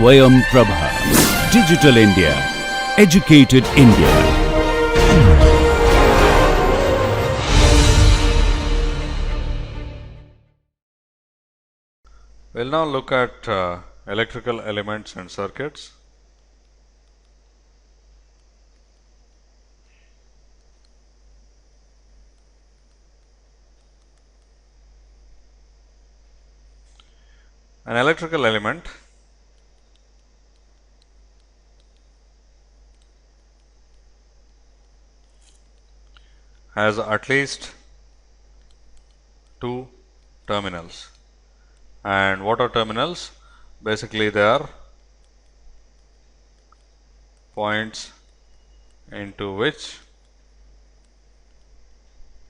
Swayam Prabha. Digital India. Educated India. We'll now look at electrical elements and circuits. An electrical element has at least two terminals. And what are terminals? Basically, they are points into which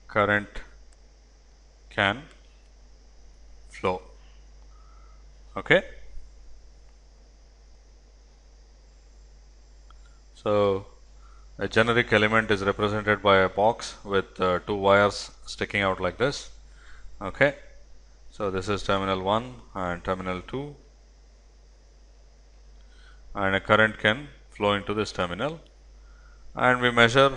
current can flow. Okay. So, a generic element is represented by a box with two wires sticking out like this. Okay. So, this is terminal 1 and terminal 2, and a current can flow into this terminal, and we measure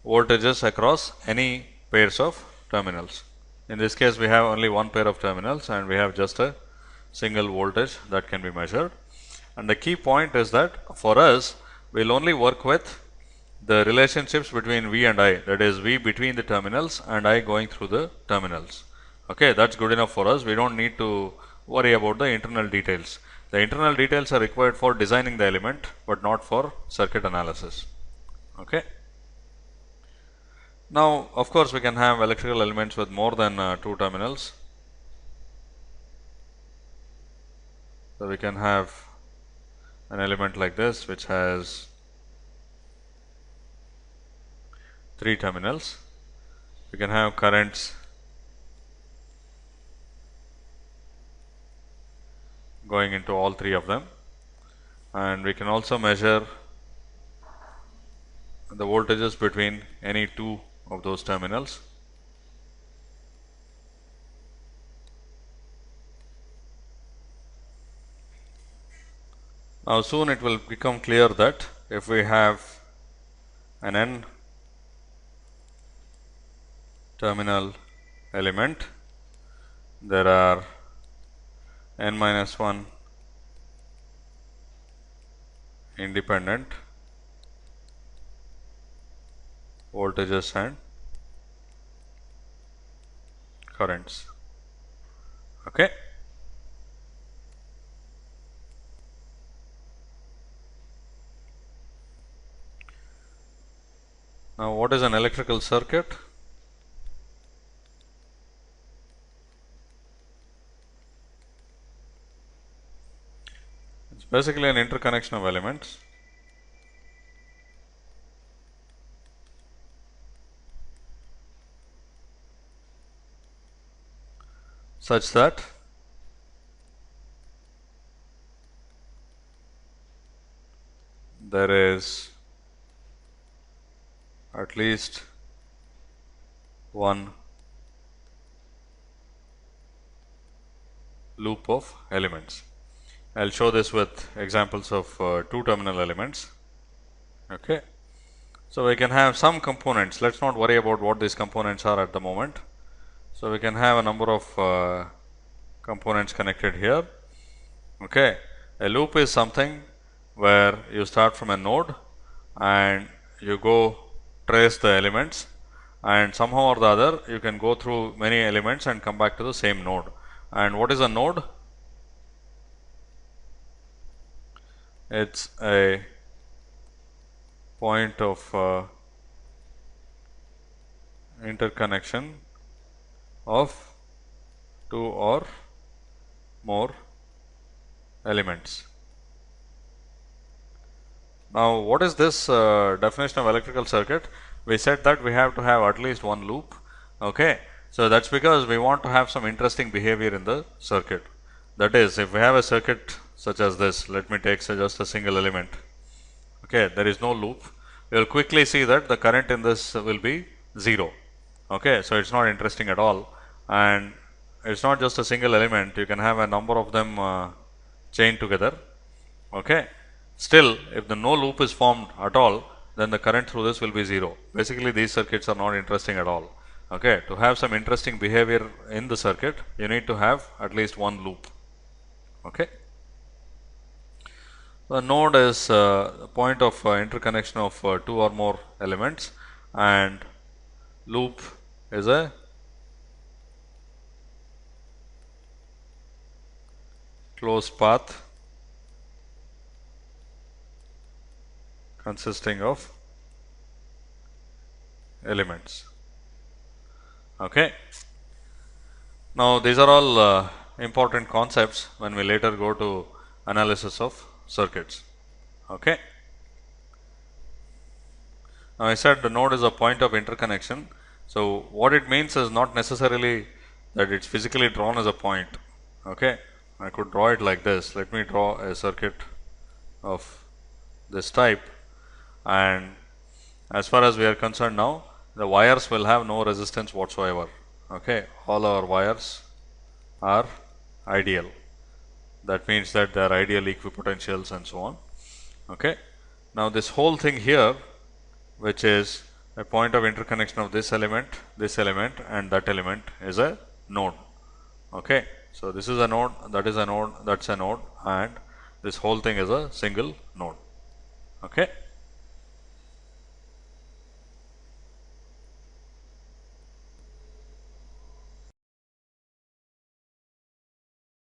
voltages across any pairs of terminals. In this case, we have only one pair of terminals and we have just a single voltage that can be measured. And the key point is that for us, we will only work with the relationships between V and I, that is V between the terminals and I going through the terminals. Okay, that's good enough for us. We don't need to worry about the internal details. The internal details are required for designing the element, but not for circuit analysis. Okay. Now, of course, we can have electrical elements with more than two terminals. So, we can have an element like this which has three terminals. We can have currents going into all three of them, and we can also measure the voltages between any two of those terminals. Now, soon it will become clear that if we have an n terminal element, there are n minus 1 independent voltages and currents. Okay. Now, what is an electrical circuit? It's basically an interconnection of elements such that there is at least one loop of elements. I will show this with examples of two terminal elements. Okay. So, we can have some components. Let us not worry about what these components are at the moment. So, we can have a number of components connected here. Okay. A loop is something where you start from a node and you go trace the elements, and somehow or the other you can go through many elements and come back to the same node. And what is a node? It's a point of interconnection of two or more elements. Now, what is this definition of electrical circuit? We said that we have to have at least one loop. Okay. So, that is because we want to have some interesting behavior in the circuit. That is, if we have a circuit such as this, let me take just a single element. Okay, there is no loop. You will quickly see that the current in this will be 0. Okay, so it is not interesting at all, and it is not just a single element. You can have a number of them chained together. Okay. Still, if the no loop is formed at all, then the current through this will be 0. Basically, these circuits are not interesting at all. Okay. To have some interesting behavior in the circuit, you need to have at least one loop. Okay. The node is a point of interconnection of two or more elements, and loop is a closed path consisting of elements. Okay. Now, these are all important concepts when we later go to analysis of circuits. Okay. Now, I said the node is a point of interconnection. So, what it means is not necessarily that it's physically drawn as a point. Okay. I could draw it like this. Let me draw a circuit of this type, and as far as we are concerned now, the wires will have no resistance whatsoever. Okay. All our wires are ideal. That means that they are ideal equipotentials and so on. Okay. Now, this whole thing here, which is a point of interconnection of this element, and that element, is a node. Okay. So, this is a node, that is a node, that's a node, and this whole thing is a single node. Okay.